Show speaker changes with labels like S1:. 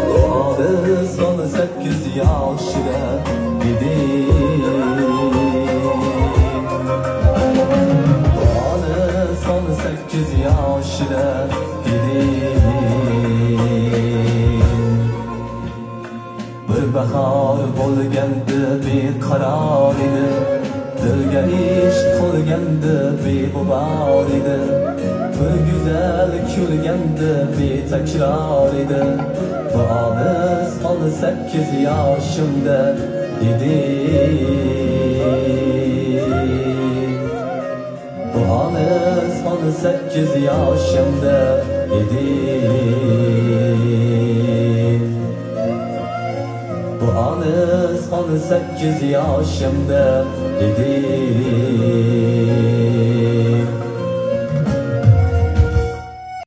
S1: Doğalı son 8 yaşında idim. Doğalı son 8 yaşında idim. Bir bahar bo'lganda beqaror edi, dilga ish to'lganda beg'ubor edi, bir go'zal kulganda betakror edi. Bu olis 18 yoshimda edi. Bu olis 18 yoshimda edi. Bu olis 18 yoshimda edi.